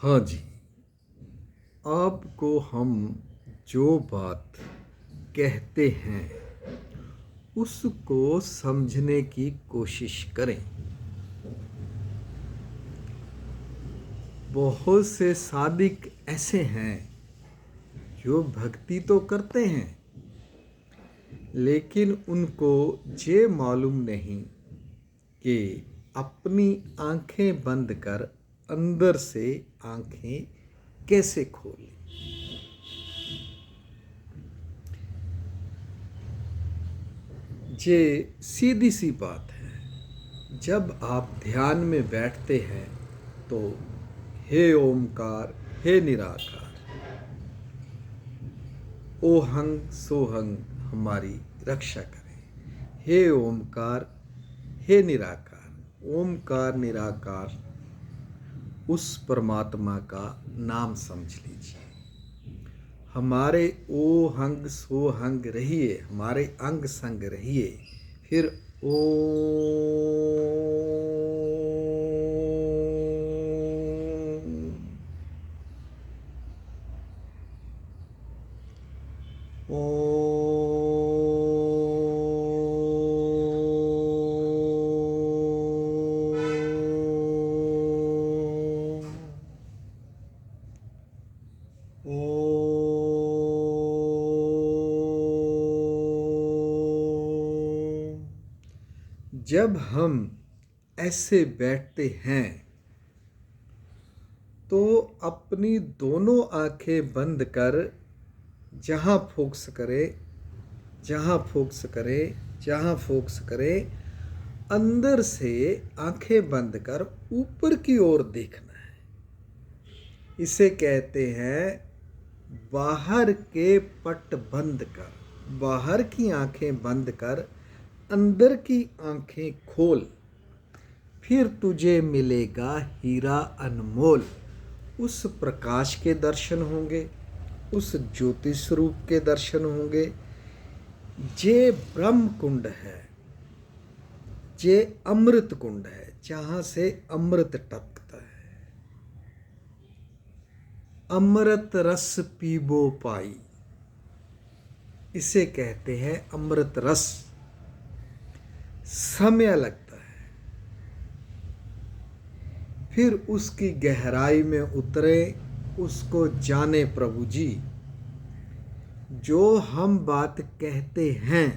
हाँ जी, आपको हम जो बात कहते हैं उसको समझने की कोशिश करें। बहुत से सादिक ऐसे हैं जो भक्ति तो करते हैं, लेकिन उनको ये मालूम नहीं कि अपनी आंखें बंद कर अंदर से आंखें कैसे खोलें। ये सीधी सी बात है। जब आप ध्यान में बैठते हैं तो हे ओमकार, हे निराकार, ओहंग सोहंग हमारी रक्षा करें। हे ओमकार, हे निराकार, ओमकार निराकार उस परमात्मा का नाम समझ लीजिए। हमारे ओहंग सोहंग रहिए, हमारे अंग संग रहिए। फिर ओ जब हम ऐसे बैठते हैं तो अपनी दोनों आंखें बंद कर जहाँ फोकस करे, जहाँ फोकस करे, जहाँ फोकस करे, अंदर से आंखें बंद कर ऊपर की ओर देखना है। इसे कहते हैं बाहर के पट बंद कर, बाहर की आंखें बंद कर अंदर की आंखें खोल। फिर तुझे मिलेगा हीरा अनमोल। उस प्रकाश के दर्शन होंगे, उस ज्योति स्वरूप के दर्शन होंगे। जे ब्रह्म कुंड है, जे अमृत कुंड है, जहाँ से अमृत टपकता है। अमृत रस पीबो पाई, इसे कहते हैं अमृत रस। समय लगता है, फिर उसकी गहराई में उतरे, उसको जाने प्रभु जी। जो हम बात कहते हैं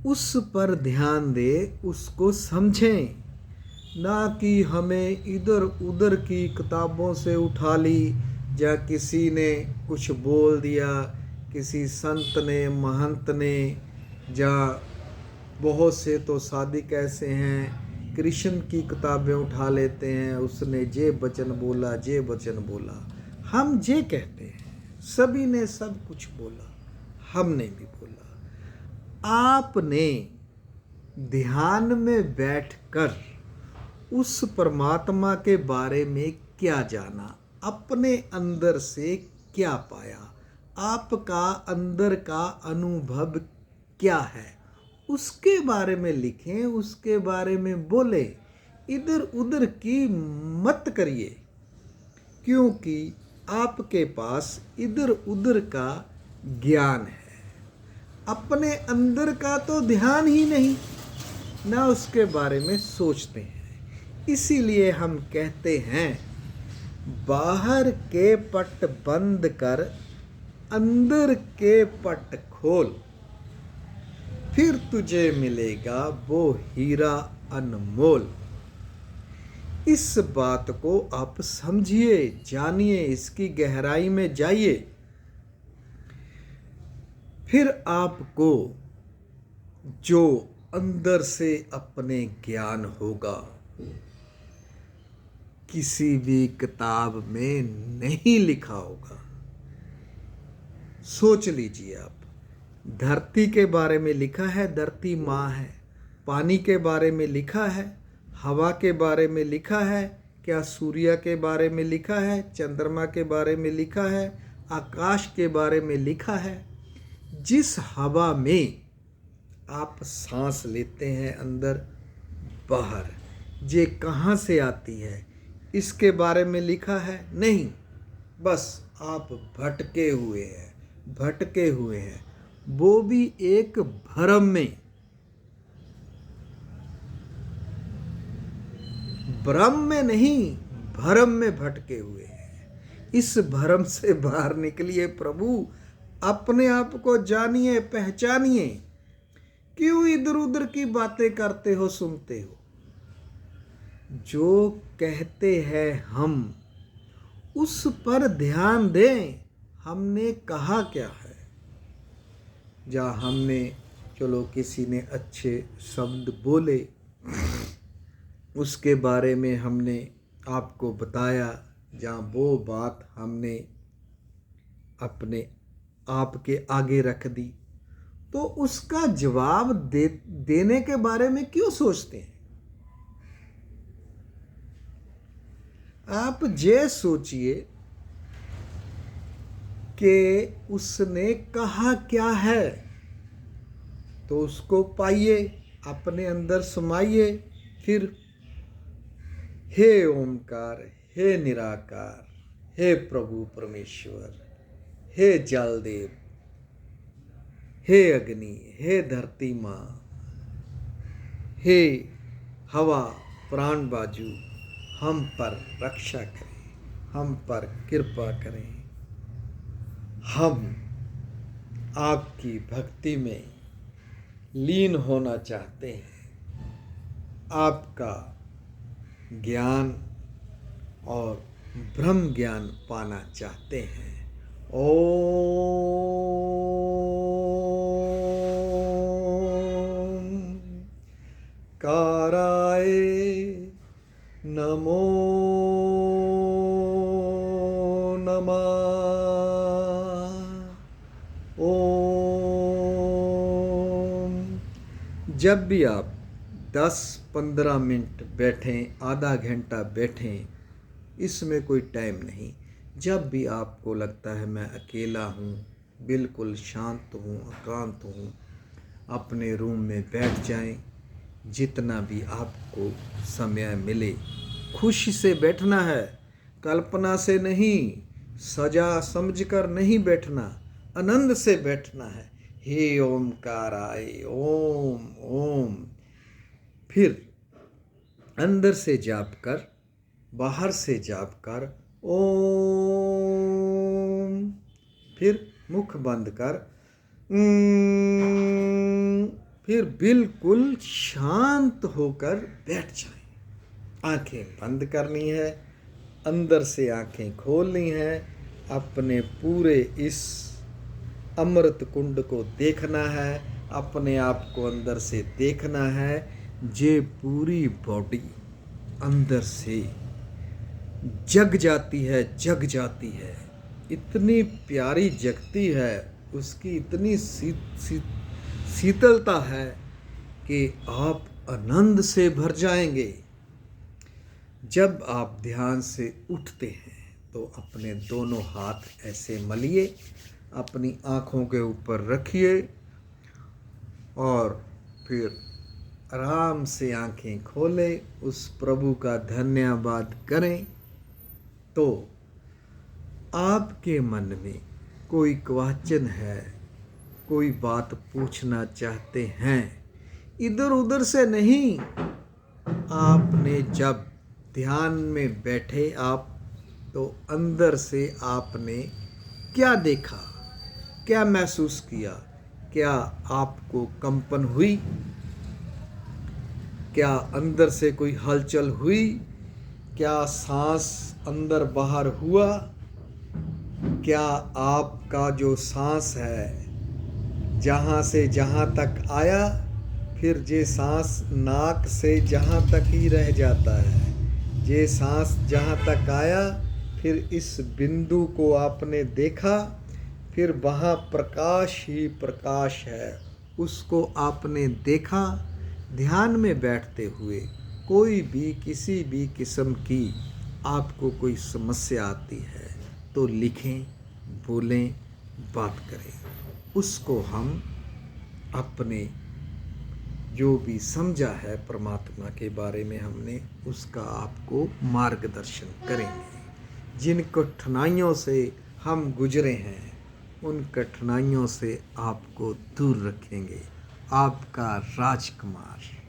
उस पर ध्यान दे, उसको समझें, ना कि हमें इधर उधर की किताबों से उठा ली, या किसी ने कुछ बोल दिया, किसी संत ने, महंत ने, या बहुत से तो सादिक ऐसे हैं कृष्ण की किताबें उठा लेते हैं, उसने जे वचन बोला, जे वचन बोला। हम जे कहते हैं, सभी ने सब कुछ बोला, हमने भी बोला। आपने ध्यान में बैठकर उस परमात्मा के बारे में क्या जाना, अपने अंदर से क्या पाया, आपका अंदर का अनुभव क्या है, उसके बारे में लिखें, उसके बारे में बोले। इधर उधर की मत करिए, क्योंकि आपके पास इधर उधर का ज्ञान है, अपने अंदर का तो ध्यान ही नहीं, ना उसके बारे में सोचते हैं। इसीलिए हम कहते हैं बाहर के पट बंद कर अंदर के पट खोल, फिर तुझे मिलेगा वो हीरा अनमोल। इस बात को आप समझिए, जानिए, इसकी गहराई में जाइए। फिर आपको जो अंदर से अपने ज्ञान होगा, किसी भी किताब में नहीं लिखा होगा। सोच लीजिए आप, धरती के बारे में लिखा है, धरती माँ है। पानी के बारे में लिखा है, हवा के बारे में लिखा है, क्या सूर्य के बारे में लिखा है, चंद्रमा के बारे में लिखा है, आकाश के बारे में लिखा है। जिस हवा में आप सांस लेते हैं अंदर बाहर, ये कहाँ से आती है, इसके बारे में लिखा है? नहीं, बस आप भटके हुए हैं, भटके हुए हैं, वो भी एक भ्रम में। भ्रम में नहीं, भ्रम में भटके हुए हैं। इस भ्रम से बाहर निकलिए प्रभु, अपने आप को जानिए, पहचानिए। क्यों इधर उधर की बातें करते हो, सुनते हो? जो कहते हैं हम उस पर ध्यान दें। हमने कहा क्या है? जहाँ हमने, चलो किसी ने अच्छे शब्द बोले, उसके बारे में हमने आपको बताया, जहाँ वो बात हमने अपने आप के आगे रख दी, तो उसका जवाब देने के बारे में क्यों सोचते हैं? आप ये सोचिए कि उसने कहा क्या है, तो उसको पाइए, अपने अंदर समाइए। फिर हे ओमकार, हे निराकार, हे प्रभु परमेश्वर, हे जलदेव, हे अग्नि, हे धरती माँ, हे हवा प्राण बाजू, हम पर रक्षा करें, हम पर कृपा करें। हम आपकी भक्ति में लीन होना चाहते हैं, आपका ज्ञान और ब्रह्म ज्ञान पाना चाहते हैं। ओम काराय नमो नमः। ओम। जब भी आप 10-15 मिनट बैठें, आधा घंटा बैठें, इसमें कोई टाइम नहीं। जब भी आपको लगता है मैं अकेला हूँ, बिल्कुल शांत हूँ, एकांत हूँ, अपने रूम में बैठ जाएं। जितना भी आपको समय मिले, खुशी से बैठना है, कल्पना से नहीं, सजा समझकर नहीं बैठना, आनंद से बैठना है। हे ओमकाराय ओम ओम। फिर अंदर से जाप कर, बाहर से जाप कर ओम। फिर मुख बंद कर, फिर बिल्कुल शांत होकर बैठ जाएं। आंखें बंद करनी है, अंदर से आंखें खोलनी है, अपने पूरे इस अमृत कुंड को देखना है, अपने आप को अंदर से देखना है। ये पूरी बॉडी अंदर से जग जाती है, जग जाती है, इतनी प्यारी जगती है, उसकी इतनी शीतलता है कि आप आनंद से भर जाएंगे। जब आप ध्यान से उठते हैं तो अपने दोनों हाथ ऐसे मलिए, अपनी आँखों के ऊपर रखिए और फिर आराम से आंखें खोलें, उस प्रभु का धन्यवाद करें। तो आपके मन में कोई क्वेश्चन है, कोई बात पूछना चाहते हैं, इधर उधर से नहीं, आपने जब ध्यान में बैठे आप, तो अंदर से आपने क्या देखा, क्या महसूस किया? क्या आपको कंपन हुई? क्या अंदर से कोई हलचल हुई? क्या सांस अंदर बाहर हुआ? क्या आपका जो सांस है जहाँ से जहाँ तक आया, फिर ये सांस नाक से जहाँ तक ही रह जाता है, ये सांस जहाँ तक आया, फिर इस बिंदु को आपने देखा, फिर वहाँ प्रकाश ही प्रकाश है, उसको आपने देखा। ध्यान में बैठते हुए कोई भी किसी भी किस्म की आपको कोई समस्या आती है तो लिखें, बोलें, बात करें, उसको हम अपने जो भी समझा है परमात्मा के बारे में हमने, उसका आपको मार्गदर्शन करेंगे। जिन कठिनाइयों से हम गुजरे हैं उन कठिनाइयों से आपको दूर रखेंगे। आपका राजकुमार।